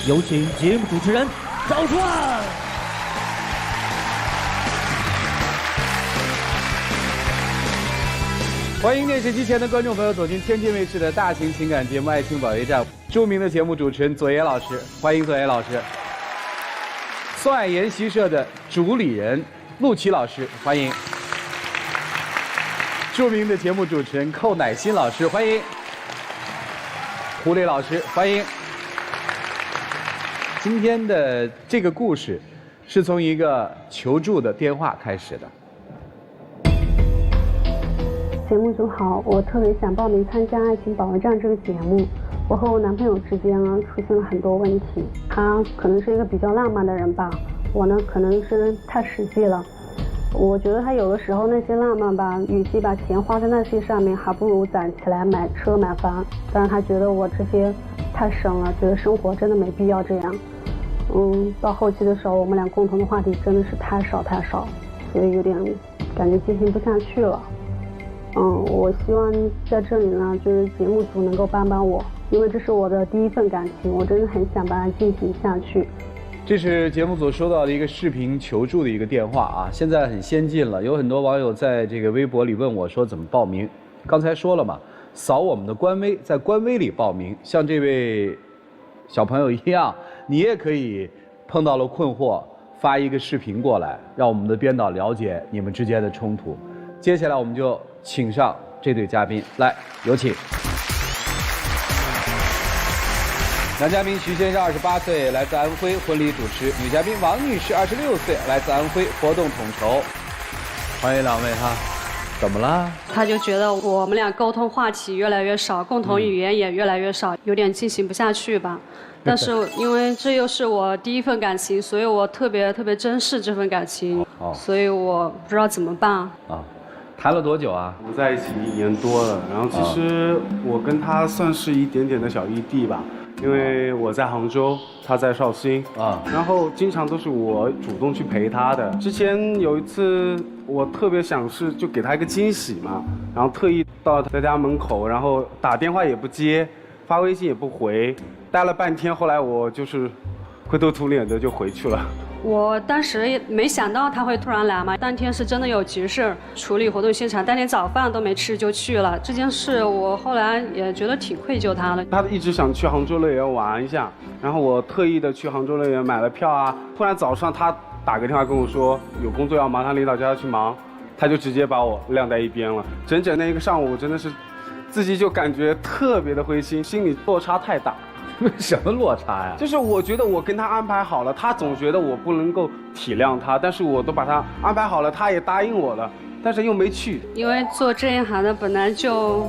有请节目主持人赵传。欢迎电视机前的观众朋友走进天津卫视的大型情感节目《爱情保卫战》，著名的节目主持人左野老师，欢迎左野老师。宋爱研习社的主理人陆琪老师，欢迎。著名的节目主持人寇乃馨老师，欢迎。胡磊老师，欢迎。今天的这个故事，是从一个求助的电话开始的。节目组好，我特别想报名参加《爱情保卫战》这个节目。我和我男朋友之间呢出现了很多问题，他可能是一个比较浪漫的人吧，我呢可能是太实际了。我觉得他有的时候那些浪漫吧，与其把钱花在那些上面，还不如攒起来买车买房。但是他觉得我这些太省了，觉得生活真的没必要这样。到后期的时候，我们俩共同的话题真的是太少，所以有点感觉进行不下去了。我希望在这里呢，就是节目组能够帮帮我，因为这是我的第一份感情，我真的很想把它进行下去。这是节目组收到的一个视频求助的一个电话啊，现在很先进了，有很多网友在这个微博里问我说怎么报名。刚才说了嘛，扫我们的官微，在官微里报名，像这位小朋友一样，你也可以碰到了困惑，发一个视频过来，让我们的编导了解你们之间的冲突。接下来我们就请上这对嘉宾，来，有请。男嘉宾徐先生28岁，来自安徽，婚礼主持；女嘉宾王女士26岁，来自安徽，活动统筹。欢迎两位哈，怎么了？他就觉得我们俩沟通话题越来越少，共同语言也越来越少，有点进行不下去吧。但是因为这又是我第一份感情，所以我特别珍视这份感情，所以我不知道怎么办啊。谈了多久啊？我们在一起1年多了，然后其实我跟他算是一点点的小异地吧，因为我在杭州，他在绍兴啊，然后经常都是我主动去陪他的。之前有一次，我特别想是就给他一个惊喜嘛，然后特意到他家门口，然后打电话也不接，发微信也不回，待了半天，后来我就是灰头土脸的就回去了。我当时也没想到他会突然来嘛，当天是真的有急事处理活动现场，当天早饭都没吃就去了。这件事我后来也觉得挺愧疚他的。他一直想去杭州乐园玩一下，然后我特意的去杭州乐园买了票啊。突然早上他打个电话跟我说有工作要忙，他领导叫他去忙，他就直接把我晾在一边了。整整那一个上午真的是自己就感觉特别的灰心，心理落差太大。什么落差呀？就是我觉得我跟他安排好了，他总觉得我不能够体谅他，但是我都把他安排好了，他也答应我了，但是又没去。因为做这一行的本来就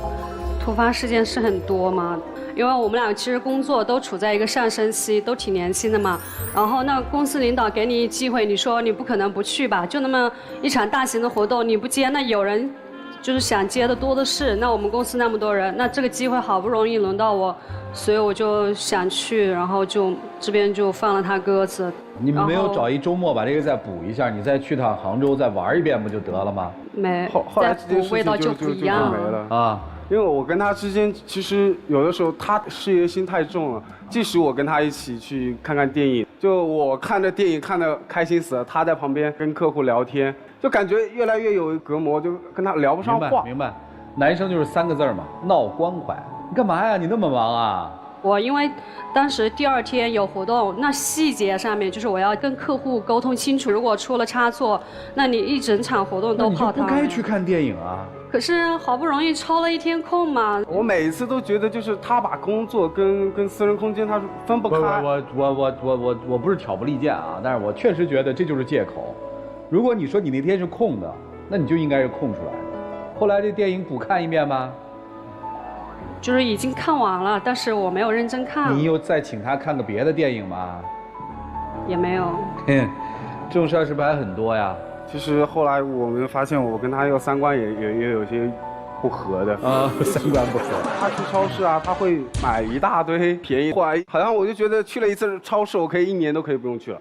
突发事件是很多嘛，因为我们俩其实工作都处在一个上升期，都挺年轻的嘛。然后那公司领导给你机会，你说你不可能不去吧？就那么一场大型的活动，你不接，那有人就是想接的多的是。那我们公司那么多人，那这个机会好不容易轮到我。所以我就想去，然后就这边就放了他鸽子。你们没有找一周末把这个再补一下，你再去趟杭州再玩一遍不就得了吗？没，后来这件事情味道就不一样没了啊。因为我跟他之间其实有的时候他事业心太重了，即使我跟他一起去看看电影，就我看着电影看得开心死了，他在旁边跟客户聊天，就感觉越来越有隔膜，就跟他聊不上话。明白，男生就是3个字嘛，闹关怀。你干嘛呀？你那么忙啊？我因为当时第2天有活动，那细节上面就是我要跟客户沟通清楚，如果出了差错，那你一整场活动都泡汤。你就不该去看电影啊。可是好不容易抽了1天空嘛。我每一次都觉得就是他把工作跟私人空间他是分不开。我不是挑拨离间啊，但是我确实觉得这就是借口。如果你说你那天是空的，那你就应该是空出来的。后来这电影补看一遍吗？就是已经看完了，但是我没有认真看。你有再请他看个别的电影吗？也没有。这种事儿是不是还很多呀？其实后来我们发现，我跟他又3观也有些不合的啊，3观不合。他去超市啊，他会买一大堆便宜货，好像我就觉得去了一次超市，我可以1年都可以不用去了。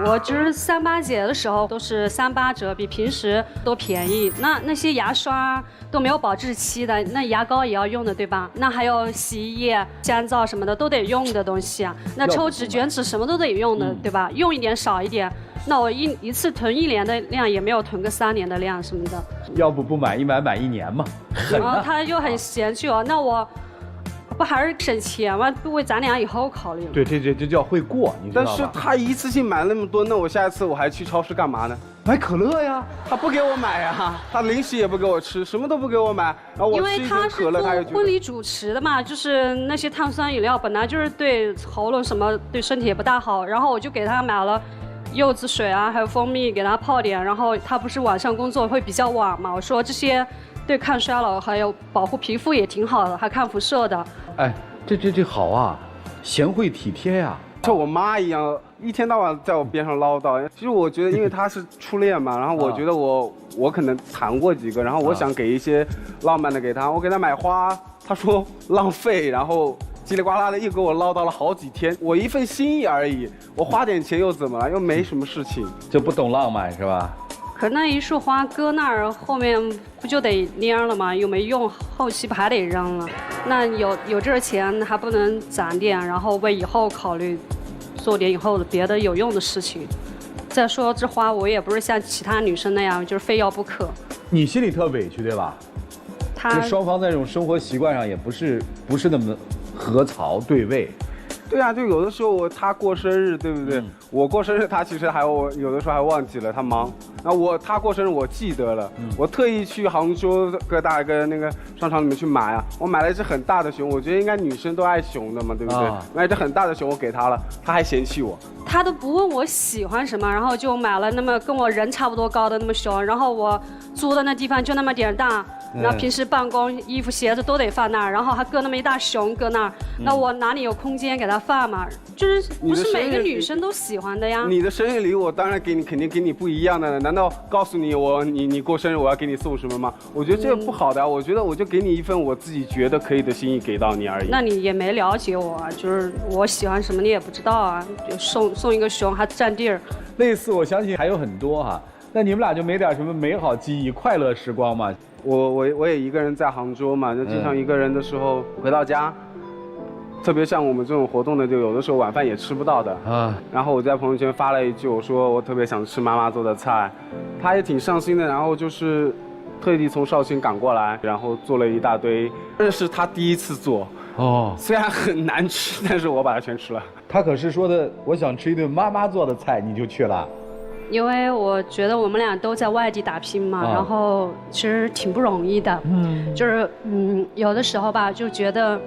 我就是38节的时候都是38折，比平时都便宜。那些牙刷都没有保质期的，那牙膏也要用的，对吧？那还有洗衣液、香皂什么的都得用的东西啊。那抽纸、卷纸什么都得用的，对吧？用一点少一点。那我一次囤1年的量，也没有囤个3年的量什么的。要不买一买1年嘛？然后他就很嫌弃我，那我不还是省钱吗？为咱俩以后考虑。对，这叫会过，你知道吧？但是他一次性买那么多，那我下一次我还去超市干嘛呢？买可乐呀。他不给我买呀，他零食也不给我吃，什么都不给我买。然后我吃一瓶可乐，他又觉得。婚礼主持的嘛，就是那些碳酸饮料本来就是对喉咙什么对身体也不大好，然后我就给他买了柚子水啊，还有蜂蜜，给他泡点。然后他不是晚上工作会比较晚嘛，我说这些对抗衰老还有保护皮肤也挺好的，还抗辐射的。哎，这好啊，贤惠体贴呀。像我妈一样，一天到晚在我边上唠叨。其实我觉得，因为她是初恋嘛，然后我觉得我可能谈过几个，然后我想给一些浪漫的给她。我给她买花，她说浪费，然后叽里呱啦的又给我唠叨了好几天。我一份心意而已，我花点钱又怎么了？又没什么事情，就不懂浪漫是吧？可那一束花搁那儿，后面不就得蔫了吗？又没用，后期不还得扔了？那有这钱还不能攒点，然后为以后考虑，做点以后的别的有用的事情。再说这花我也不是像其他女生那样，就是非要不可。你心里特委屈对吧？他双方在这种生活习惯上也不是那么合槽对位。对啊，就有的时候他过生日，对不对？我过生日，他其实有的时候还忘记了，他忙。然后他过生日，我记得了，我特意去杭州各大个那个商场里面去买啊，我买了一只很大的熊，我觉得应该女生都爱熊的嘛，对不对？买一只很大的熊，我给他了，他还嫌弃我。他都不问我喜欢什么，然后就买了那么跟我人差不多高的那么熊，然后我租的那地方就那么点大。然后平时办公衣服鞋子都得放那儿，然后还搁那么一大熊搁那儿，那我哪里有空间给他放嘛？就是不是每个女生都喜欢的呀。你的生日礼物我当然给你，肯定给你不一样的。难道告诉你你过生日我要给你送什么吗？我觉得这个不好的，我觉得我就给你一份我自己觉得可以的心意给到你而已。那你也没了解我啊，就是我喜欢什么你也不知道啊，就送一个熊还占地儿。类似我相信还有很多哈，那你们俩就没点什么美好记忆、快乐时光吗？我也一个人在杭州嘛，就经常一个人的时候回到家，特别像我们这种活动的，就有的时候晚饭也吃不到的啊。然后我在朋友圈发了一句，我说我特别想吃妈妈做的菜，他也挺上心的，然后就是特地从绍兴赶过来，然后做了一大堆，这是他第一次做哦，虽然很难吃，但是我把它全吃了。他可是说的，我想吃一顿妈妈做的菜，你就去了。因为我觉得我们俩都在外地打拼嘛，然后其实挺不容易的。就是有的时候吧，就觉得，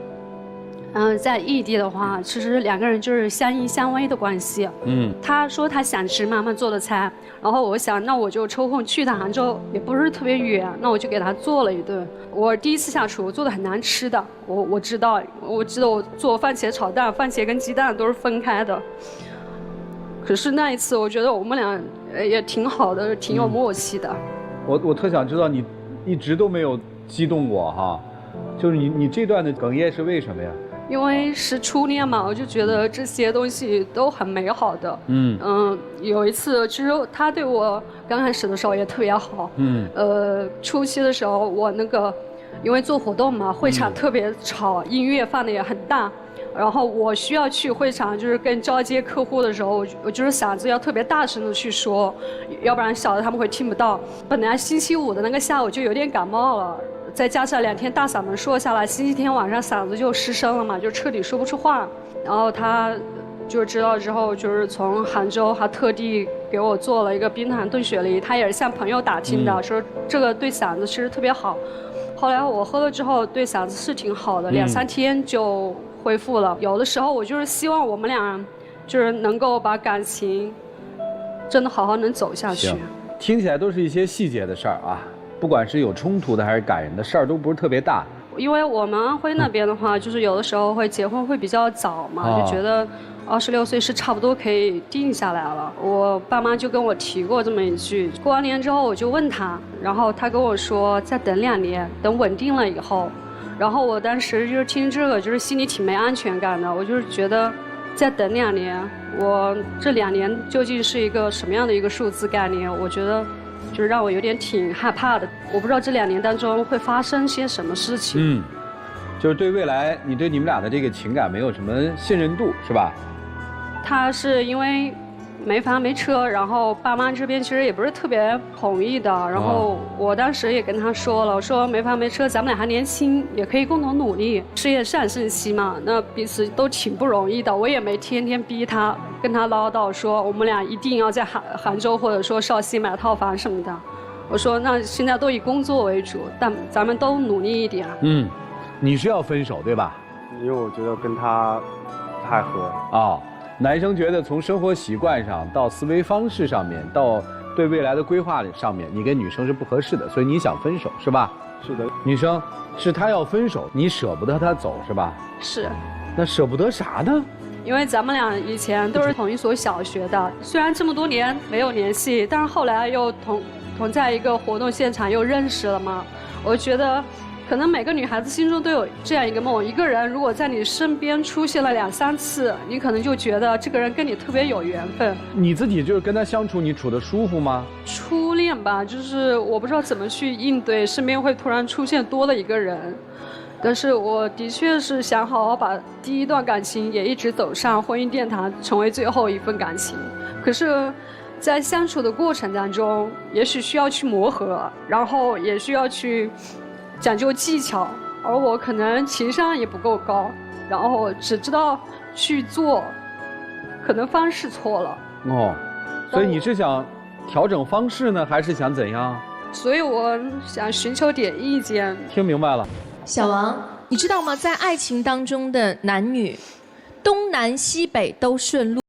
在异地的话，其实2个人就是相依相偎的关系。他说他想吃妈妈做的菜，然后我想，那我就抽空去趟杭州，也不是特别远，那我就给他做了一顿。我第一次下厨，我做的很难吃的，我知道我做番茄炒蛋，番茄跟鸡蛋都是分开的。可是那一次，我觉得我们俩也挺好的，挺有默契的。我特想知道你一直都没有激动过哈，就是你这段的哽咽是为什么呀？因为是初恋嘛，我就觉得这些东西都很美好的。有一次，其实他对我刚开始的时候也特别好。初期的时候，我因为做活动嘛，会场特别吵，音乐放的也很大。然后我需要去会场，就是跟交接客户的时候，我就是嗓子要特别大声的去说，要不然小的他们会听不到。本来星期五的那个下午就有点感冒了，再加上2天大嗓门说下来，星期天晚上嗓子就失声了嘛，就彻底说不出话。然后他就知道之后，就是从杭州还特地给我做了一个冰糖炖雪梨，他也是向朋友打听的，说这个对嗓子其实特别好。后来我喝了之后，对嗓子是挺好的，2、3天就恢复了。有的时候我就是希望我们俩就是能够把感情真的好好能走下去。听起来都是一些细节的事儿啊，不管是有冲突的还是感人的事儿，都不是特别大。因为我们安徽那边的话，就是有的时候会结婚会比较早嘛，就觉得26岁是差不多可以定下来了。我爸妈就跟我提过这么一句。过完年之后我就问他，然后他跟我说再等2年，等稳定了以后。然后我当时就是听这个，就是心里挺没安全感的。我就是觉得再等2年，我这2年究竟是一个什么样的一个数字概念？我觉得就是让我有点挺害怕的。我不知道这2年当中会发生些什么事情。就是对未来，你对你们俩的这个情感没有什么信任度，是吧？他是因为没房没车，然后爸妈这边其实也不是特别同意的。然后我当时也跟他说了，我说没房没车，咱们俩还年轻，也可以共同努力，事业上升期嘛，那彼此都挺不容易的。我也没天天逼他，跟他唠叨说我们俩一定要在杭州或者说绍兴买套房什么的。我说那现在都以工作为主，但咱们都努力一点。你是要分手对吧？因为我觉得跟他不太合。男生觉得从生活习惯上到思维方式上面，到对未来的规划上面，你跟女生是不合适的，所以你想分手是吧？是的。女生是他要分手，你舍不得他走是吧？是。那舍不得啥呢？因为咱们俩以前都是同一所小学的，虽然这么多年没有联系，但是后来又同在一个活动现场又认识了嘛。我觉得可能每个女孩子心中都有这样一个梦，一个人如果在你身边出现了2、3次，你可能就觉得这个人跟你特别有缘分。你自己就是跟他相处，你处得舒服吗？初恋吧，就是我不知道怎么去应对，身边会突然出现多了一个人。但是我的确是想好好把第一段感情也一直走上婚姻殿堂，成为最后一份感情。可是在相处的过程当中，也许需要去磨合，然后也需要去讲究技巧，而我可能情商也不够高，然后只知道去做，可能方式错了。所以你是想调整方式呢，还是想怎样？所以我想寻求点意见。听明白了。小王，你知道吗？在爱情当中的男女，东南西北都顺路。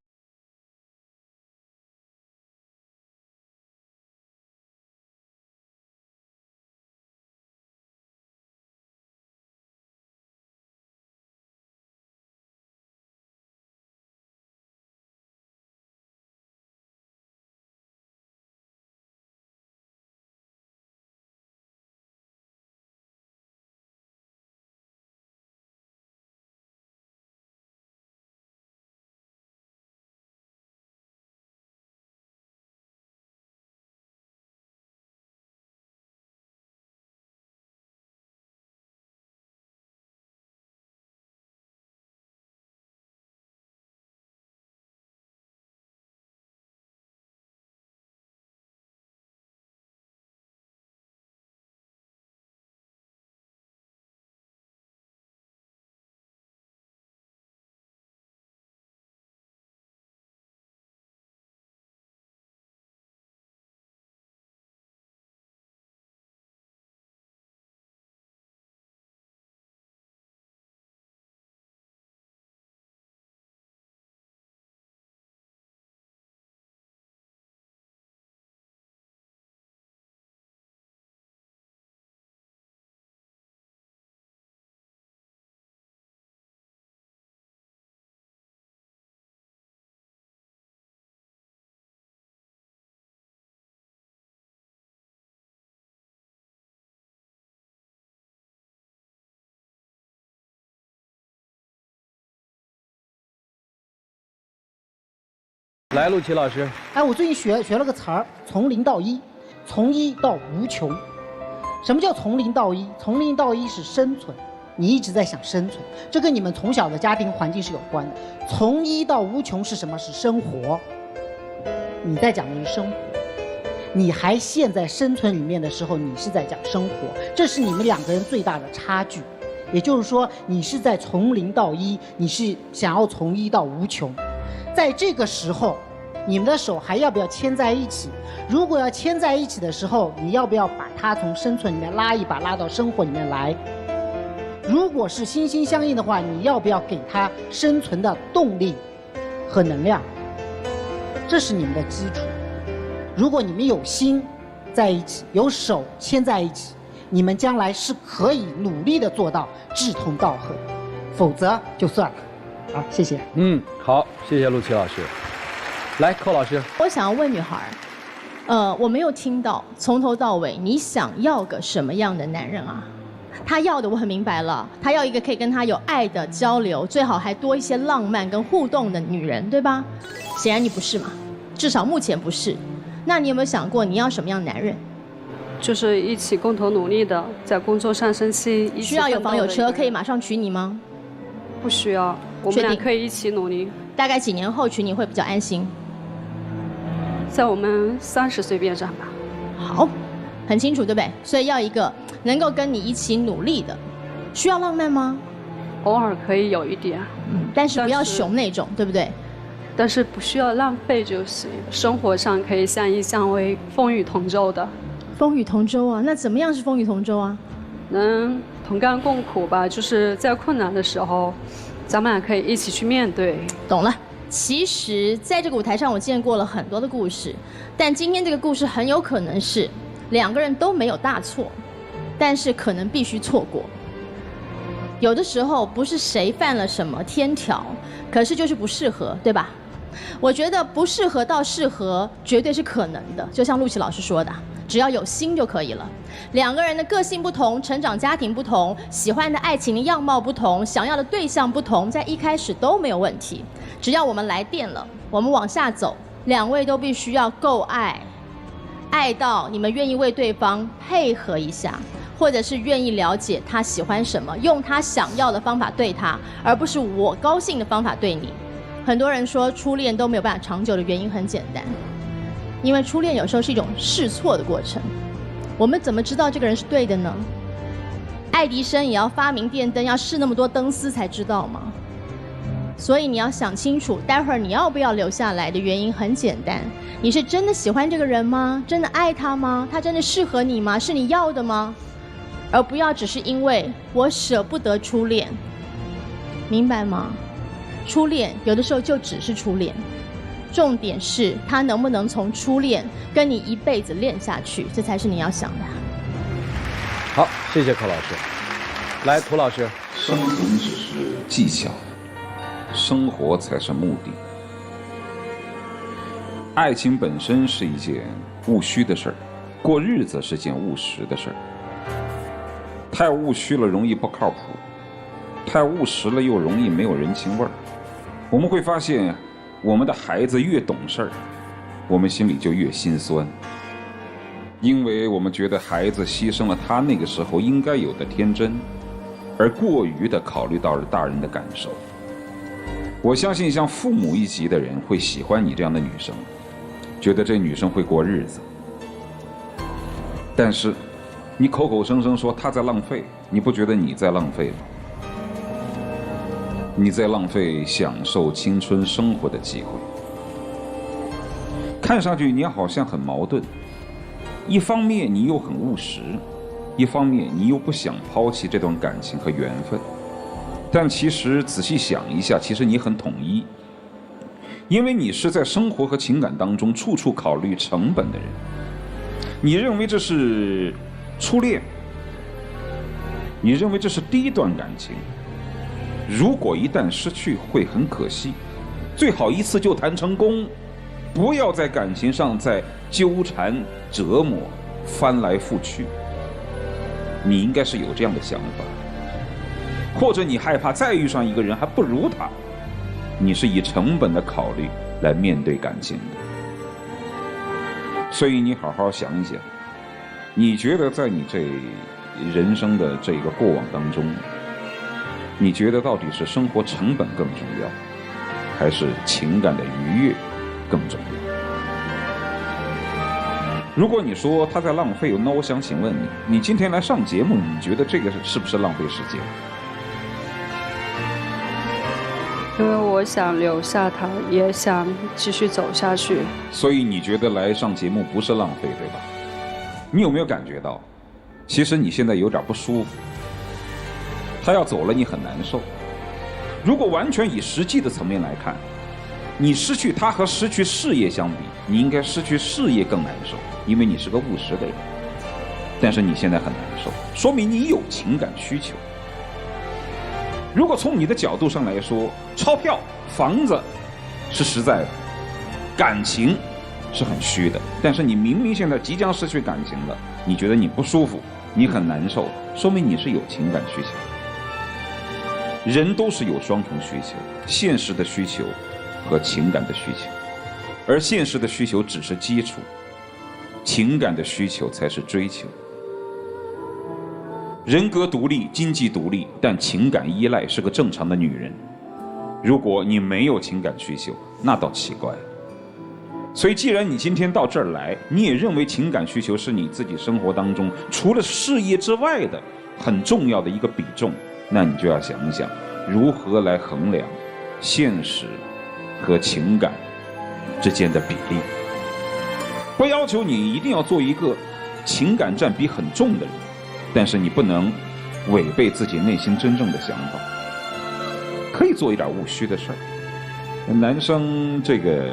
来，陆琪老师。我最近学了个词儿，从零到一，从一到无穷。什么叫从零到一？从零到一是生存，你一直在想生存，这跟你们从小的家庭环境是有关的。从一到无穷是什么？是生活。你在讲的是生活，你还陷在生存里面的时候，你是在讲生活，这是你们2个人最大的差距。也就是说，你是在从零到一，你是想要从一到无穷。在这个时候，你们的手还要不要牵在一起？如果要牵在一起的时候，你要不要把它从生存里面拉一把，拉到生活里面来？如果是心心相印的话，你要不要给它生存的动力和能量？这是你们的基础。如果你们有心在一起，有手牵在一起，你们将来是可以努力的做到志同道合，否则就算了。好，谢谢。好，谢谢陆琪老师。来，寇老师，我想要问女孩，我没有听到从头到尾你想要个什么样的男人啊？他要的我很明白了，他要一个可以跟他有爱的交流，最好还多一些浪漫跟互动的女人，对吧？显然你不是嘛，至少目前不是。那你有没有想过你要什么样的男人？就是一起共同努力的，在工作上升期一起。需要有房有车可以马上娶你吗？不需要，我们俩可以一起努力。大概几年后娶你会比较安心？在我们30岁边上吧。好，很清楚对不对？所以要一个能够跟你一起努力的。需要浪漫吗？偶尔可以有一点，但是不要熊那种，对不对？但是不需要浪费就行。生活上可以相依相偎，风雨同舟的。风雨同舟啊，那怎么样是风雨同舟啊？能同甘共苦吧，就是在困难的时候，咱们俩可以一起去面对。懂了。其实在这个舞台上我见过了很多的故事，但今天这个故事很有可能是两个人都没有大错，但是可能必须错过。有的时候不是谁犯了什么天条，可是就是不适合，对吧？我觉得不适合到适合绝对是可能的，就像陆琪老师说的，只要有心就可以了。两个人的个性不同，成长家庭不同，喜欢的爱情的样貌不同，想要的对象不同，在一开始都没有问题。只要我们来电了，我们往下走，两位都必须要够爱，爱到你们愿意为对方配合一下，或者是愿意了解他喜欢什么，用他想要的方法对他，而不是我高兴的方法对你。很多人说初恋都没有办法长久的原因很简单，因为初恋有时候是一种试错的过程。我们怎么知道这个人是对的呢？爱迪生也要发明电灯，要试那么多灯丝才知道吗？所以你要想清楚，待会儿你要不要留下来的原因很简单，你是真的喜欢这个人吗？真的爱他吗？他真的适合你吗？是你要的吗？而不要只是因为我舍不得初恋，明白吗？初恋有的时候就只是初恋，重点是他能不能从初恋跟你一辈子练下去，这才是你要想的。好，谢谢寇老师。来，涂老师。生存只是技巧，生活才是目的。爱情本身是一件务虚的事儿，过日子是件务实的事儿。太务虚了容易不靠谱，太务实了又容易没有人情味儿。我们会发现，我们的孩子越懂事儿，我们心里就越心酸，因为我们觉得孩子牺牲了他那个时候应该有的天真，而过于的考虑到了大人的感受。我相信像父母一级的人会喜欢你这样的女生，觉得这女生会过日子。但是你口口声声说她在浪费，你不觉得你在浪费吗？你在浪费享受青春生活的机会。看上去你好像很矛盾，一方面你又很务实，一方面你又不想抛弃这段感情和缘分。但其实仔细想一下，其实你很统一，因为你是在生活和情感当中处处考虑成本的人。你认为这是初恋，你认为这是第一段感情，如果一旦失去会很可惜，最好一次就谈成功，不要在感情上再纠缠折磨翻来覆去。你应该是有这样的想法，或者你害怕再遇上一个人还不如他，你是以成本的考虑来面对感情的。所以你好好想一想，你觉得在你这人生的这个过往当中，你觉得到底是生活成本更重要，还是情感的愉悦更重要？如果你说他在浪费，那我想请问你，你今天来上节目，你觉得这个是不是浪费时间？因为我想留下他，也想继续走下去。所以你觉得来上节目不是浪费，对吧？你有没有感觉到，其实你现在有点不舒服？他要走了，你很难受。如果完全以实际的层面来看，你失去他和失去事业相比，你应该失去事业更难受，因为你是个务实的人。但是你现在很难受，说明你有情感需求。如果从你的角度上来说，钞票、房子是实在的，感情是很虚的。但是你明明现在即将失去感情了，你觉得你不舒服，你很难受，说明你是有情感需求。人都是有双重需求，现实的需求和情感的需求，而现实的需求只是基础，情感的需求才是追求。人格独立，经济独立，但情感依赖是个正常的女人。如果你没有情感需求，那倒奇怪了。所以既然你今天到这儿来，你也认为情感需求是你自己生活当中除了事业之外的很重要的一个比重，那你就要想一想如何来衡量现实和情感之间的比例。不要求你一定要做一个情感占比很重的人，但是你不能违背自己内心真正的想法，可以做一点务虚的事儿。男生这个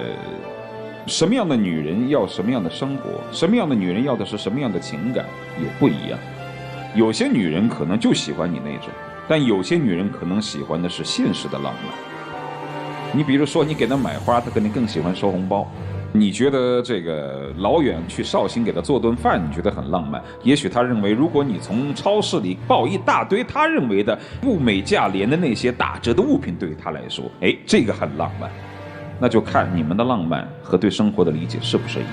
什么样的女人要什么样的生活，什么样的女人要的是什么样的情感也不一样。有些女人可能就喜欢你那种，但有些女人可能喜欢的是现实的浪漫。你比如说你给她买花，她肯定更喜欢收红包。你觉得这个老远去绍兴给她做顿饭，你觉得很浪漫，也许她认为如果你从超市里抱一大堆她认为的物美价廉的那些打折的物品，对于她来说，哎，这个很浪漫。那就看你们的浪漫和对生活的理解是不是一样。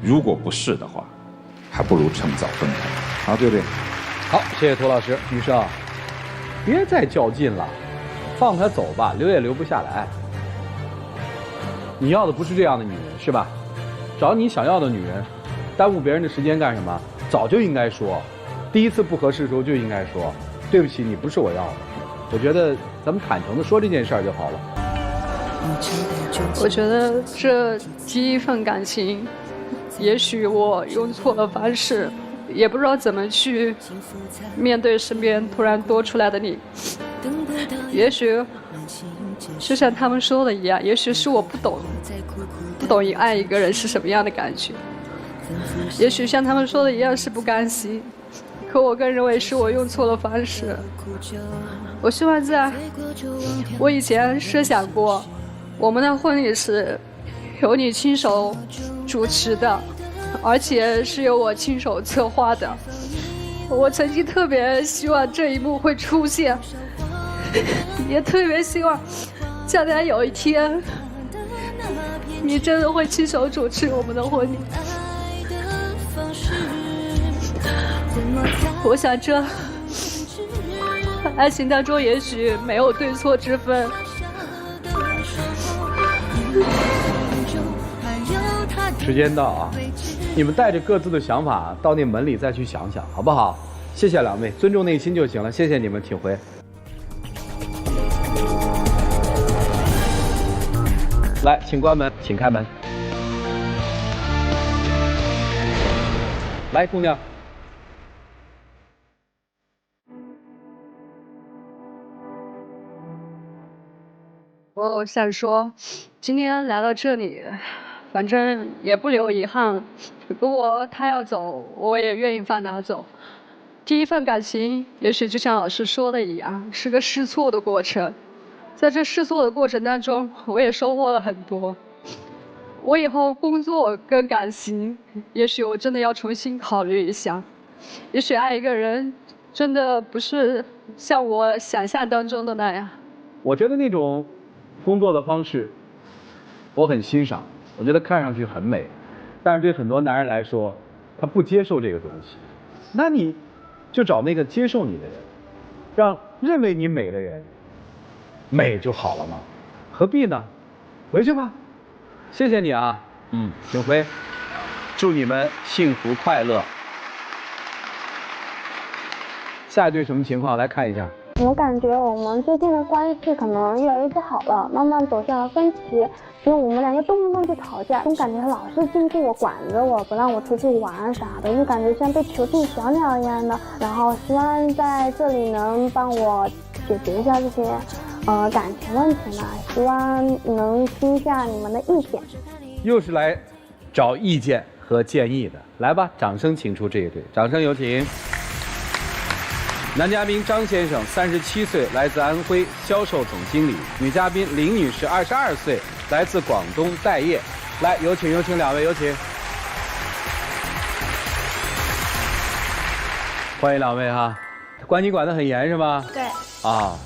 如果不是的话，还不如趁早分开。好，对不对？好，谢谢涂老师。女生，别再较劲了，放她走吧，留也留不下来。你要的不是这样的女人，是吧？找你想要的女人，耽误别人的时间干什么？早就应该说，第一次不合适的时候就应该说，对不起，你不是我要的。我觉得咱们坦诚的说这件事儿就好了。我觉得这第一份感情，也许我用错了方式，也不知道怎么去面对身边突然多出来的你。也许就像他们说的一样，也许是我不懂爱一个人是什么样的感觉。也许像他们说的一样是不甘心，可我更认为是我用错了方式。我希望我以前设想过，我们的婚礼是由你亲手主持的，而且是由我亲手策划的。我曾经特别希望这一幕会出现，也特别希望将来有一天你真的会亲手主持我们的婚礼。我想这爱情当中也许没有对错之分。时间到啊，你们带着各自的想法到那门里再去想想，好不好？谢谢两位，尊重内心就行了。谢谢你们，请回。来，请关门，请开门。来，姑娘。我想说，今天来到这里，反正也不留遗憾。如果他要走，我也愿意放他走。第一份感情，也许就像老师说的一样，是个试错的过程。在这试错的过程当中，我也收获了很多。我以后工作跟感情，也许我真的要重新考虑一下。也许爱一个人，真的不是像我想象当中的那样。我觉得那种工作的方式，我很欣赏。我觉得看上去很美，但是对很多男人来说，他不接受这个东西。那你就找那个接受你的人，让认为你美的人美就好了嘛，何必呢？回去吧。谢谢你啊，请回。祝你们幸福快乐。下一对什么情况？来看一下。我感觉我们最近的关系可能越来越不好了，慢慢走向了分歧。因为我们两个动不动就吵架，总感觉他老是禁锢我、管着我，不让我出去玩啥的，就感觉像被囚禁小鸟一样的。然后希望在这里能帮我解决一下这些感情问题呢，希望能听一下你们的意见。又是来找意见和建议的，来吧，掌声请出这一对，掌声有请。男嘉宾张先生，37岁，来自安徽，销售总经理；女嘉宾林女士，22岁，来自广东待业。来，有请两位，有请。欢迎两位哈，管你管得很严是吗？对。啊，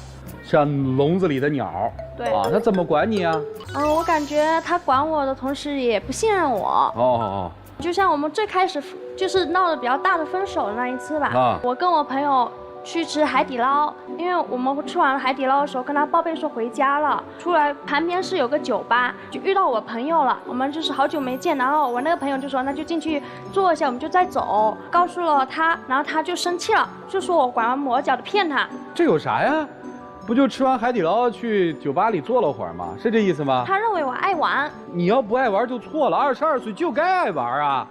像笼子里的鸟。对。啊，他怎么管你啊？我感觉他管我的同时也不信任我。哦。就像我们最开始就是闹得比较大的分手的那一次吧。啊。我跟我朋友去吃海底捞，因为我们吃完了海底捞的时候，跟他报备说回家了，出来旁边是有个酒吧，就遇到我朋友了。我们就是好久没见，然后我那个朋友就说那就进去坐一下，我们就再走。告诉了他，然后他就生气了，就说我拐弯抹角的骗他。这有啥呀？不就吃完海底捞去酒吧里坐了会儿吗？是这意思吗？他认为我爱玩。你要不爱玩就错了，22岁就该爱玩啊！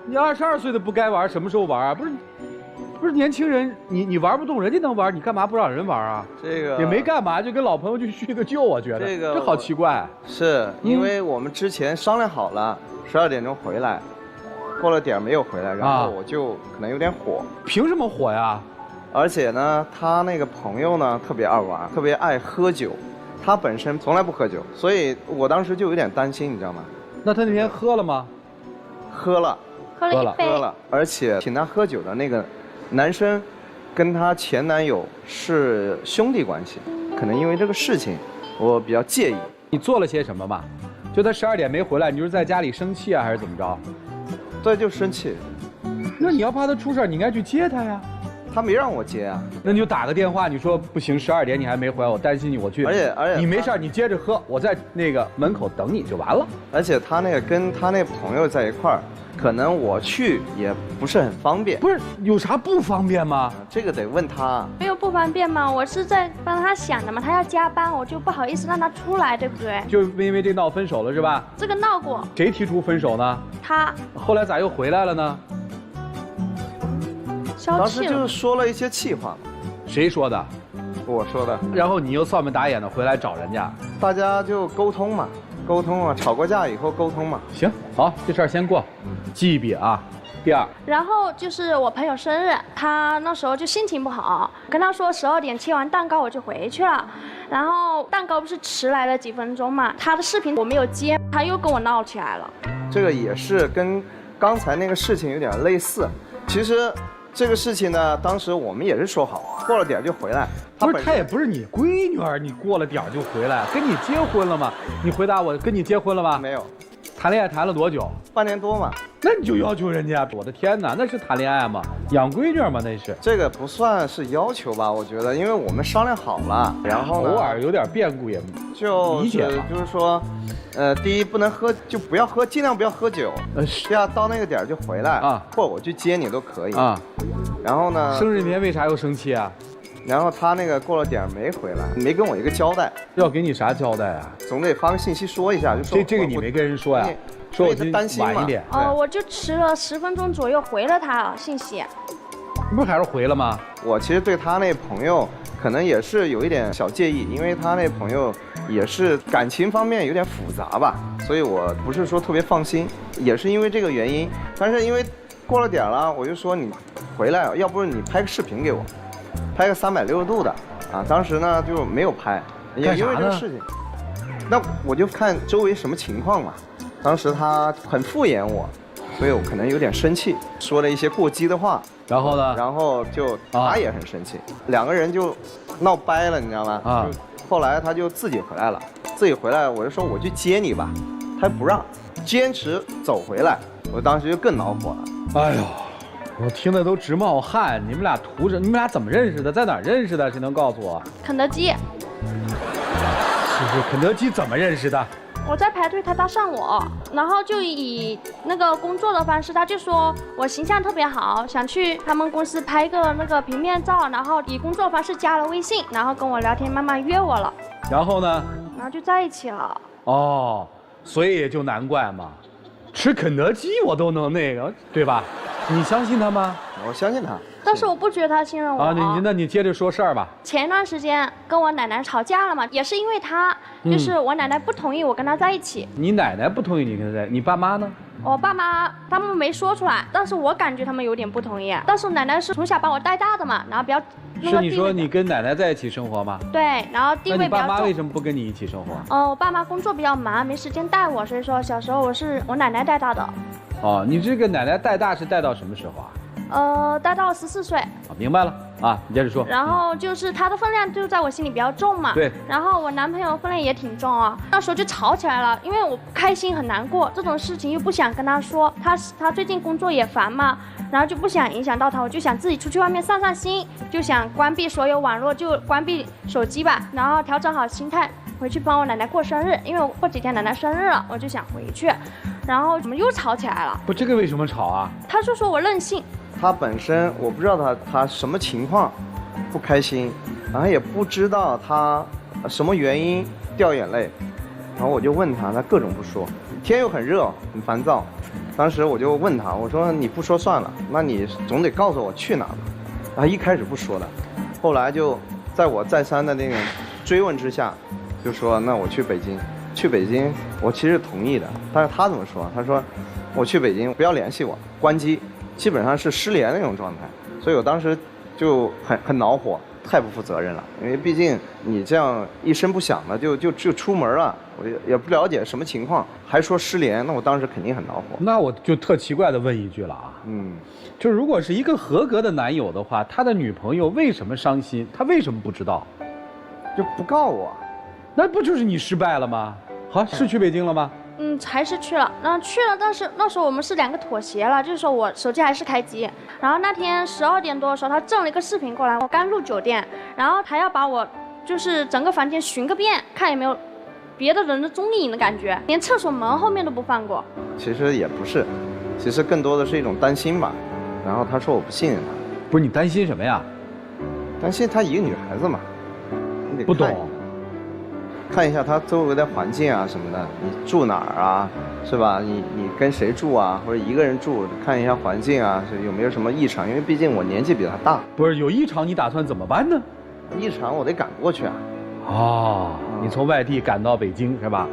你22岁的不该玩，什么时候玩啊？不是年轻人，你玩不动，人家能玩，你干嘛不让人玩啊？这个也没干嘛，就跟老朋友去叙个旧，我觉得这好奇怪。是因为我们之前商量好了，12点钟回来，过了点没有回来，然后我就可能有点火。凭什么火呀？而且呢，他那个朋友呢特别爱玩，特别爱喝酒，他本身从来不喝酒，所以我当时就有点担心，你知道吗？那他那天喝了吗？喝了，而且请他喝酒的那个男生，跟他前男友是兄弟关系，可能因为这个事情，我比较介意。你做了些什么吧？就他12点没回来，你就是在家里生气啊，还是怎么着？对，就生气。那你要怕他出事，你应该去接他呀。他没让我接啊。那你就打个电话，你说不行，12点你还没回来，我担心你，我去。而且你没事，你接着喝，我在那个门口等你就完了。而且他那个跟他那朋友在一块儿，可能我去也不是很方便。不是有啥不方便吗？这个得问他。没有不方便吗？我是在帮他想的嘛，他要加班，我就不好意思让他出来，对不对？就因为这闹分手了是吧？这个闹过。谁提出分手呢？他。后来咋又回来了呢？当时就是说了一些气话嘛。谁说的？我说的。然后你又扫眉打眼的回来找人家，大家就沟通嘛，吵过架以后沟通嘛。行，好，这事儿先过，记一笔啊。第二，然后就是我朋友生日，他那时候就心情不好，跟他说12点切完蛋糕我就回去了，然后蛋糕不是迟来了几分钟嘛，他的视频我没有接，他又跟我闹起来了。这个也是跟刚才那个事情有点类似，其实。这个事情呢，当时我们也是说好，过了点就回来。不是，她也不是你闺女儿，你过了点就回来，跟你结婚了吗？你回答我，跟你结婚了吗？没有。谈恋爱谈了多久？半年多嘛。那你就要求人家？我的天哪，那是谈恋爱吗？养闺女吗？那是。这个不算是要求吧？我觉得，因为我们商量好了，然后偶尔有点变故也就理解嘛。就是说，第一不能喝，就不要喝，尽量不要喝酒。第二到那个点就回来啊，或者我去接你都可以啊。然后呢？生日那天为啥又生气啊？然后他那个过了点没回来，没跟我一个交代。要给你啥交代啊？总得发个信息说一下，就说这个你没跟人说呀？说我担心晚一点。我就迟了10分钟左右回了他信息。不是还是回了吗？我其实对他那朋友可能也是有一点小介意，因为他那朋友也是感情方面有点复杂吧，所以我不是说特别放心，也是因为这个原因。但是因为过了点了，我就说你回来，要不你拍个视频给我，拍个360度的啊。当时呢就没有拍，也因为这个事情。那我就看周围什么情况嘛。当时他很敷衍我，所以我可能有点生气，说了一些过激的话。然后呢？然后就他也很生气，两个人就闹掰了，你知道吗？啊。后来他就自己回来了，我就说我去接你吧，他不让，坚持走回来，我当时就更恼火了。哎呦，我听得都直冒汗。你们俩图着，你们俩怎么认识的？在哪儿认识的？谁能告诉我？肯德基。是肯德基怎么认识的？我在排队，他搭上我，然后就以那个工作的方式，他就说我形象特别好，想去他们公司拍个那个平面照，然后以工作方式加了微信，然后跟我聊天，慢慢约我了。然后呢？然后就在一起了。哦，所以也就难怪嘛，吃肯德基我都能那个，对吧？你相信他吗？我相信他。但是我不觉得他信任我啊！那你接着说事儿吧。前段时间跟我奶奶吵架了嘛，也是因为他，就是我奶奶不同意我跟他在一起。你奶奶不同意你跟他在一起，你爸妈呢？我爸妈他们没说出来，但是我感觉他们有点不同意。但是奶奶是从小把我带大的嘛，然后比较是你说你跟奶奶在一起生活吗？对，然后地位比较重。那你爸妈为什么不跟你一起生活？我爸妈工作比较忙，没时间带我，所以说小时候我是我奶奶带大的。哦，你这个奶奶带大是带到什么时候啊？待到了14岁。明白了啊，你接着说。然后就是他的分量就在我心里比较重嘛。对。然后我男朋友分量也挺重啊，那时候就吵起来了，因为我不开心很难过，这种事情又不想跟他说，他最近工作也烦嘛，然后就不想影响到他，我就想自己出去外面散散心，就想关闭所有网络，就关闭手机吧，然后调整好心态，回去帮我奶奶过生日，因为我过几天奶奶生日了，我就想回去，然后我们又吵起来了。不，这个为什么吵啊？他就说我任性。他本身我不知道他什么情况不开心，然后也不知道他什么原因掉眼泪，然后我就问他各种不说，天又很热很烦躁，当时我就问他，我说你不说算了，那你总得告诉我去哪吧。他一开始不说的，后来就在我再三的那个追问之下，就说那我去北京。去北京我其实同意的，但是他怎么说？他说我去北京不要联系我，关机，基本上是失联那种状态。所以我当时就很恼火，太不负责任了，因为毕竟你这样一声不响的就出门了，我也不了解什么情况，还说失联，那我当时肯定很恼火。那我就特奇怪的问一句了啊，就如果是一个合格的男友的话，他的女朋友为什么伤心？他为什么不知道？就不告我，那不就是你失败了吗？好，是去北京了吗？还是去了，然后去了，但是那时候我们是2个妥协了，就是说我手机还是开机，然后那天12点多的时候，他正了一个视频过来，我刚入酒店，然后他要把我就是整个房间巡个遍，看有没有别的人的踪影的感觉，连厕所门后面都不放过。其实也不是，其实更多的是一种担心吧。然后他说我不信任他，不是你担心什么呀？担心她一个女孩子嘛，你得不懂。看一下他周围的环境啊什么的，你住哪儿啊，是吧？你跟谁住啊，或者一个人住，看一下环境啊，有没有什么异常？因为毕竟我年纪比他大。不是有异常，你打算怎么办呢？异常我得赶过去啊。哦，你从外地赶到北京是吧？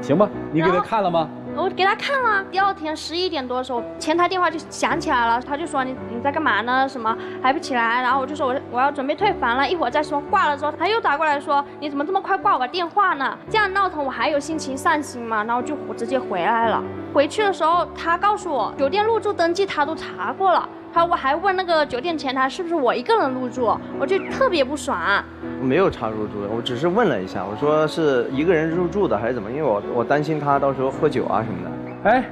行吧，你给他看了吗？我给他看了，第2天11点多的时候，前台电话就响起来了，他就说你在干嘛呢？什么还不起来？然后我就说我要准备退房了，一会儿再说。挂了之后，他又打过来说你怎么这么快挂我电话呢？这样闹腾我还有心情散心吗？然后就直接回来了。回去的时候，他告诉我酒店入住登记他都查过了，我还问那个酒店前台是不是我一个人入住，我就特别不爽。没有查入住，我只是问了一下，我说是一个人入住的还是怎么？因为我担心他到时候喝酒啊什么的。哎，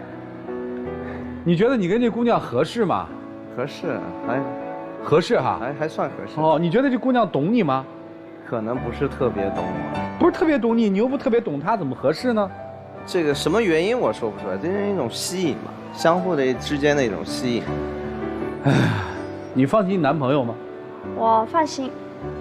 你觉得你跟这姑娘合适吗？合适，还合适哈，还算合适。哦，你觉得这姑娘懂你吗？可能不是特别懂我。不是特别懂你，你又不特别懂她，怎么合适呢？这个什么原因我说不出来，这是一种吸引嘛，相互的之间的一种吸引。哎，你放心男朋友吗？我放心。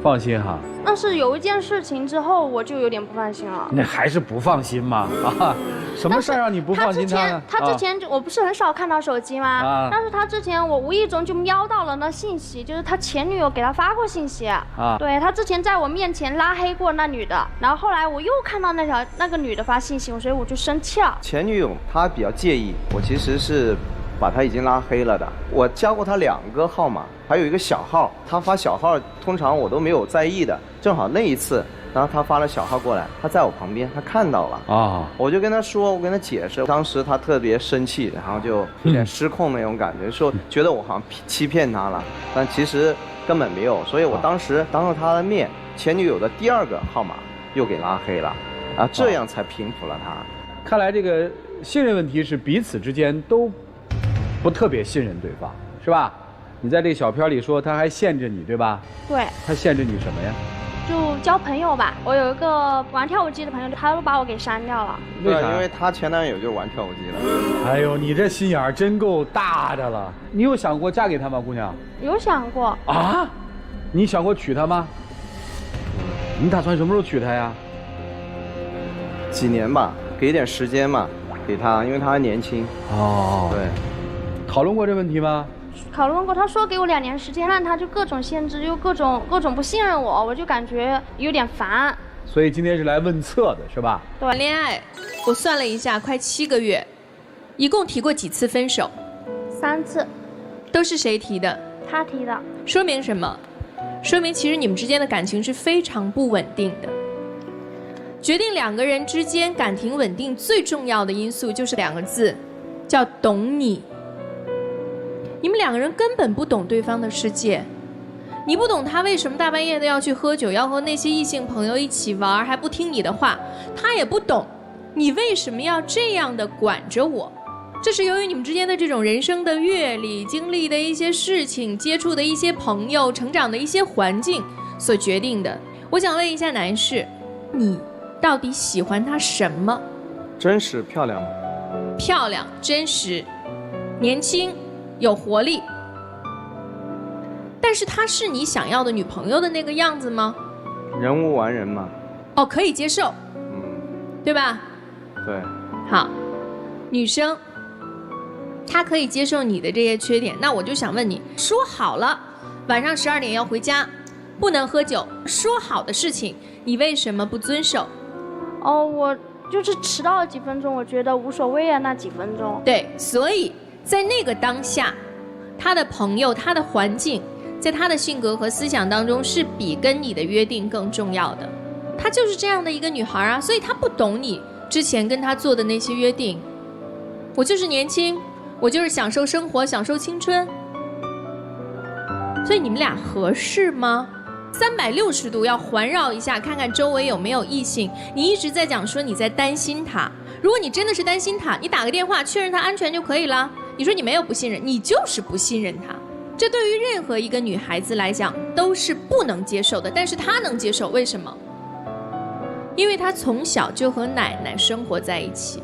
放心哈。但是有一件事情之后，我就有点不放心了。那还是不放心嘛？啊，什么事儿让你不放心他呢？他之前我不是很少看到手机吗？但是他之前我无意中就瞄到了那信息，就是他前女友给他发过信息。对，他之前在我面前拉黑过那女的，然后后来我又看到那个女的发信息，所以我就生气了。前女友她比较介意，我其实是把她已经拉黑了的。我加过她2个号码，还有一个小号，她发小号通常我都没有在意的，正好那一次，然后她发了小号过来，她在我旁边，她看到了啊，我就跟她说，我跟她解释，当时她特别生气，然后就有点失控那种感觉，说觉得我好像欺骗她了，但其实根本没有，所以我当时当着她的面，前女友的第2个号码又给拉黑了，啊，这样才平复了她。看来这个信任问题是彼此之间都不特别信任对方，是吧？你在这个小片里说他还限制你，对吧？对。他限制你什么呀？就交朋友吧。我有一个玩跳舞机的朋友，他都把我给删掉了。为啥？因为他前男友就玩跳舞机了。哎呦，你这心眼儿真够大的了。你有想过嫁给他吗，姑娘？有想过。啊？你想过娶她吗？你打算什么时候娶她呀？几年吧，给点时间嘛，给他，因为他还年轻。哦。对。讨论过这问题吗？讨论过，他说给我2年时间，让他就各种限制，又各种不信任我，我就感觉有点烦。所以今天是来问策的，是吧？对，谈恋爱，我算了一下，快7个月，一共提过几次分手？3次。都是谁提的？他提的。说明什么？说明其实你们之间的感情是非常不稳定的。决定2个人之间感情稳定最重要的因素就是2个字，叫懂你。你们两个人根本不懂对方的世界。你不懂他为什么大半夜的要去喝酒，要和那些异性朋友一起玩，还不听你的话。他也不懂你为什么要这样的管着我。这是由于你们之间的这种人生的阅历、经历的一些事情、接触的一些朋友、成长的一些环境所决定的。我想问一下男士，你到底喜欢他什么？真实漂亮吗？漂亮、真实、年轻、有活力。但是她是你想要的女朋友的那个样子吗？人无完人嘛。哦，可以接受，对吧？对。好，女生，她可以接受你的这些缺点，那我就想问你，说好了晚上12点要回家，不能喝酒，说好的事情，你为什么不遵守？哦，我就是迟到了几分钟，我觉得无所谓啊，那几分钟。对，所以在那个当下，他的朋友、他的环境，在他的性格和思想当中是比跟你的约定更重要的。她就是这样的一个女孩啊，所以她不懂你之前跟她做的那些约定。我就是年轻，我就是享受生活，享受青春。所以你们俩合适吗？360度要环绕一下，看看周围有没有异性。你一直在讲说你在担心他，如果你真的是担心他，你打个电话确认他安全就可以了。你说你没有不信任，你就是不信任他。这对于任何一个女孩子来讲都是不能接受的，但是她能接受，为什么？因为她从小就和奶奶生活在一起，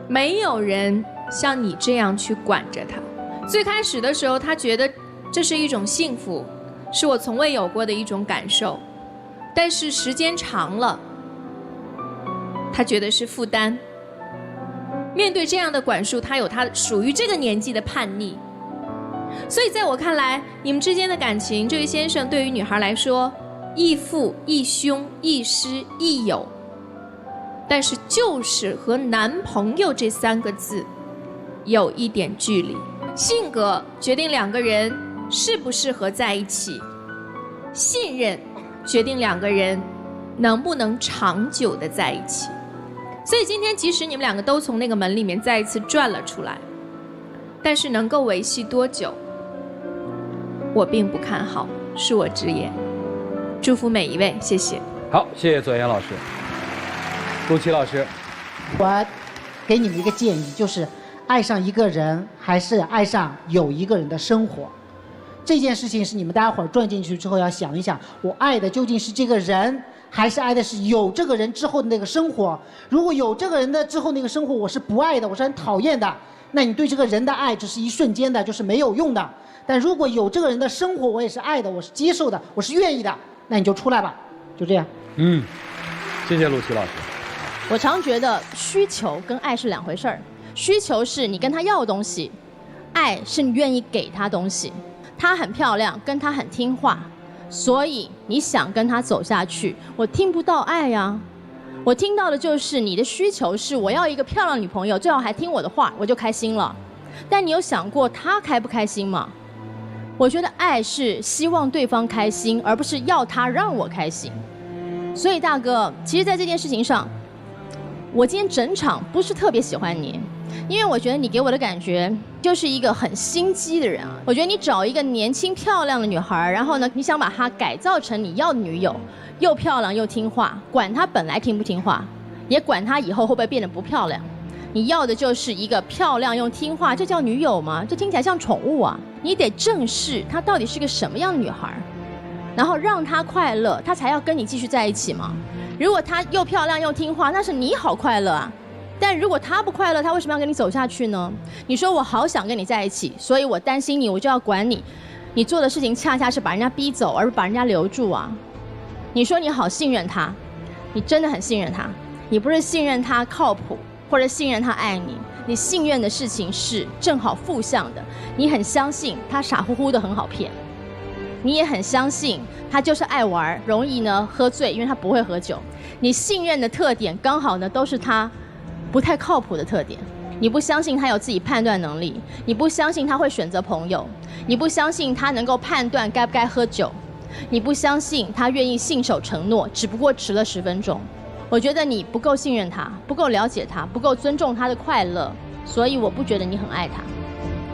没有人像你这样去管着她。最开始的时候，她觉得这是一种幸福，是我从未有过的一种感受，但是时间长了，她觉得是负担。面对这样的管束，她有她属于这个年纪的叛逆。所以在我看来，你们之间的感情，这位先生对于女孩来说，亦父亦兄亦师亦友，但是就是和男朋友这3个字有一点距离。性格决定两个人适不适合在一起，信任决定两个人能不能长久的在一起。所以今天即使你们两个都从那个门里面再一次转了出来，但是能够维系多久，我并不看好，恕我直言。祝福每一位，谢谢。好，谢谢左岩老师。陆琪老师，我给你们一个建议，就是爱上一个人还是爱上有一个人的生活，这件事情是你们待会儿转进去之后要想一想，我爱的究竟是这个人，还是爱的是有这个人之后的那个生活？如果有这个人的之后那个生活我是不爱的，我是很讨厌的，那你对这个人的爱只是一瞬间的，就是没有用的。但如果有这个人的生活我也是爱的，我是接受的，我是愿意的，那你就出来吧，就这样。谢谢陆琪老师。我常觉得需求跟爱是2回事儿，需求是你跟他要东西，爱是你愿意给他东西。她很漂亮，跟她很听话，所以你想跟她走下去，我听不到爱呀。我听到的就是你的需求是我要一个漂亮女朋友，最好还听我的话，我就开心了。但你有想过她开不开心吗？我觉得爱是希望对方开心，而不是要他让我开心。所以大哥，其实在这件事情上，我今天整场不是特别喜欢你，因为我觉得你给我的感觉就是一个很心机的人啊。我觉得你找一个年轻漂亮的女孩，然后呢，你想把她改造成你要的女友，又漂亮又听话，管她本来听不听话，也管她以后会不会变得不漂亮。你要的就是一个漂亮又听话，这叫女友吗？这听起来像宠物啊！你得正视她到底是个什么样的女孩，然后让她快乐，她才要跟你继续在一起嘛。如果她又漂亮又听话，那是你好快乐啊。但如果她不快乐，她为什么要跟你走下去呢？你说我好想跟你在一起，所以我担心你，我就要管你。你做的事情恰恰是把人家逼走，而不是把人家留住啊。你说你好信任她，你真的很信任她，你不是信任她靠谱，或者信任他爱你，你信任的事情是正好负向的。你很相信他傻乎乎的很好骗，你也很相信他就是爱玩，容易呢喝醉，因为他不会喝酒。你信任的特点刚好呢都是他不太靠谱的特点。你不相信他有自己判断能力，你不相信他会选择朋友，你不相信他能够判断该不该喝酒，你不相信他愿意信守承诺，只不过迟了10分钟。我觉得你不够信任他，不够了解他，不够尊重他的快乐，所以我不觉得你很爱他。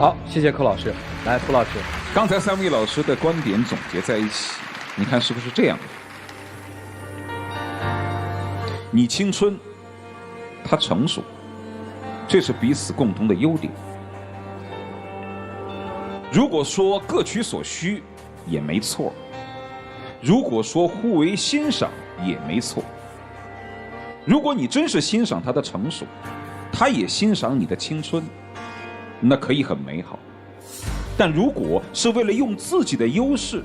好，谢谢寇老师。来，傅老师，刚才3位老师的观点总结在一起，你看是不是这样？你青春，他成熟，这是彼此共同的优点。如果说各取所需，也没错；如果说互为欣赏，也没错。如果你真是欣赏他的成熟，他也欣赏你的青春，那可以很美好。但如果是为了用自己的优势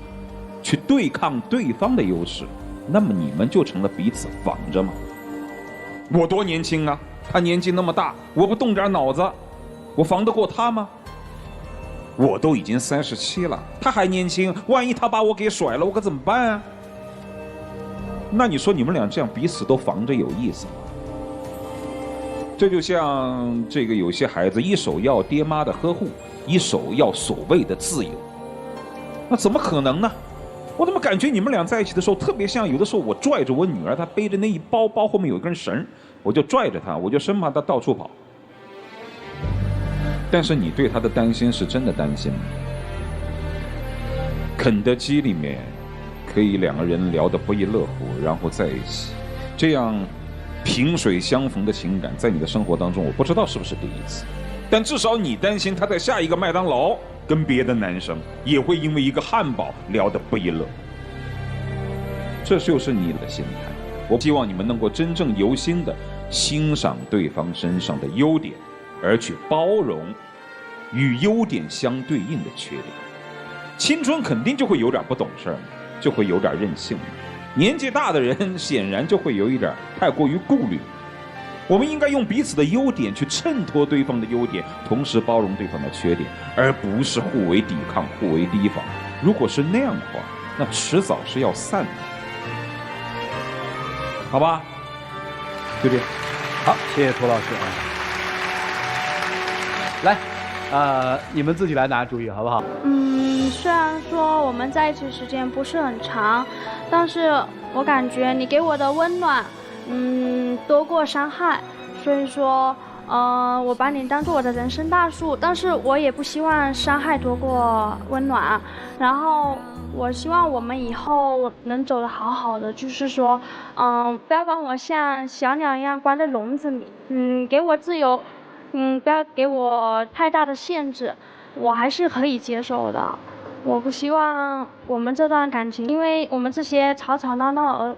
去对抗对方的优势，那么你们就成了彼此防着吗？我多年轻啊，他年纪那么大，我不动点脑子，我防得过他吗？我都已经37了，他还年轻，万一他把我给甩了，我可怎么办啊？那你说你们俩这样彼此都防着有意思吗？这就像这个有些孩子一手要爹妈的呵护，一手要所谓的自由，那怎么可能呢？我怎么感觉你们俩在一起的时候特别像有的时候我拽着我女儿，她背着那一包包后面有一根绳，我就拽着她，我就生怕她到处跑。但是你对她的担心是真的担心吗？肯德基里面可以2个人聊得不亦乐乎，然后在一起，这样萍水相逢的情感在你的生活当中，我不知道是不是第一次，但至少你担心他在下一个麦当劳跟别的男生也会因为一个汉堡聊得不亦乐乎。这就是你的心态。我希望你们能够真正由心的欣赏对方身上的优点，而去包容与优点相对应的缺点。青春肯定就会有点不懂事儿，就会有点任性。年纪大的人显然就会有一点太过于顾虑。我们应该用彼此的优点去衬托对方的优点，同时包容对方的缺点，而不是互为抵抗、互为提防。如果是那样的话，那迟早是要散的，好吧？就这样。好，谢谢涂老师啊。来，你们自己来拿主意好不好？虽然说我们在一起时间不是很长，但是我感觉你给我的温暖，多过伤害，所以说，我把你当做我的人生大树，但是我也不希望伤害多过温暖，然后我希望我们以后能走得好好的，就是说，不要把我像小鸟一样关在笼子里，给我自由，不要给我太大的限制，我还是可以接受的。我不希望我们这段感情因为我们这些吵吵闹闹而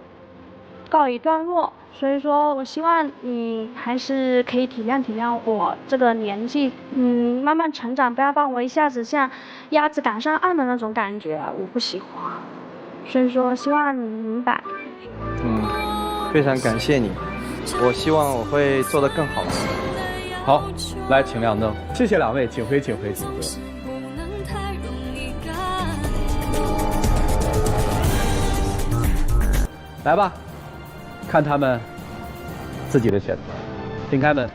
告一段落，所以说我希望你还是可以体谅体谅我这个年纪，慢慢成长，不要把我一下子像鸭子赶上岸的那种感觉，我不喜欢。所以说希望你明白。非常感谢你，我希望我会做得更好。好，来请亮灯，谢谢2位，请回，请回，请回。来吧，看他们自己的选择，请开门。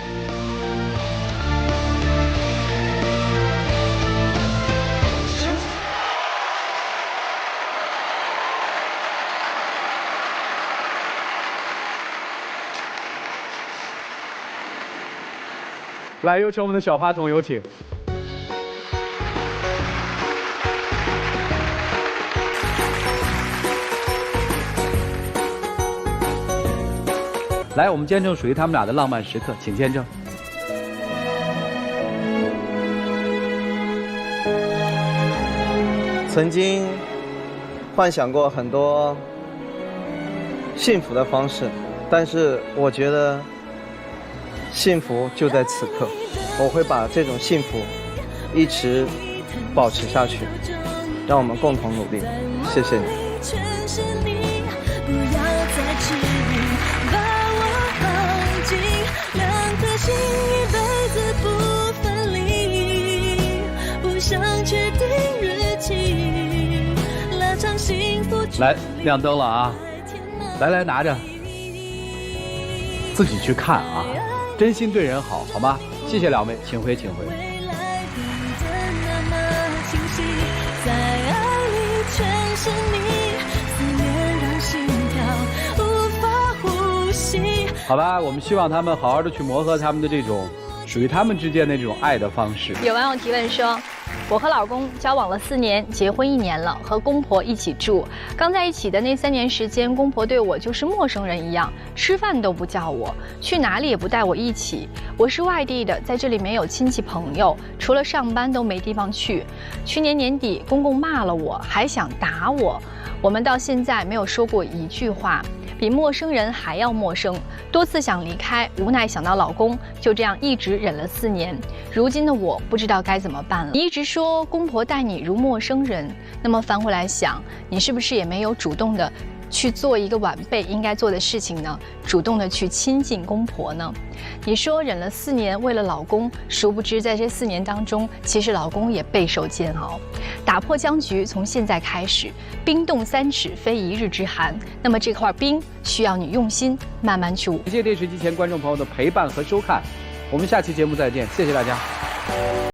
来，有请我们的小花童，有请。来，我们见证属于他们俩的浪漫时刻，请见证。曾经幻想过很多幸福的方式，但是我觉得幸福就在此刻，我会把这种幸福一直保持下去，让我们共同努力。谢谢你。来，亮灯了啊！来，拿着，自己去看啊，真心对人好，好吗？谢谢2位，请回，请回。好吧，我们希望他们好好的去磨合他们的这种属于他们之间的这种爱的方式。有网友提问说，我和老公交往了4年，结婚1年了，和公婆一起住。刚在一起的那3年时间，公婆对我就是陌生人一样，吃饭都不叫我，去哪里也不带我一起。我是外地的，在这里没有亲戚朋友，除了上班都没地方去。去年年底，公公骂了我，还想打我。我们到现在没有说过一句话，比陌生人还要陌生。多次想离开，无奈想到老公，就这样一直忍了4年。如今的我不知道该怎么办了。你一直说公婆待你如陌生人，那么翻回来想，你是不是也没有主动的去做一个晚辈应该做的事情呢？主动的去亲近公婆呢？你说忍了4年为了老公，殊不知在这4年当中，其实老公也备受煎熬。打破僵局从现在开始，冰冻3尺非一日之寒。那么这块冰需要你用心慢慢去。谢谢电视机前观众朋友的陪伴和收看，我们下期节目再见，谢谢大家。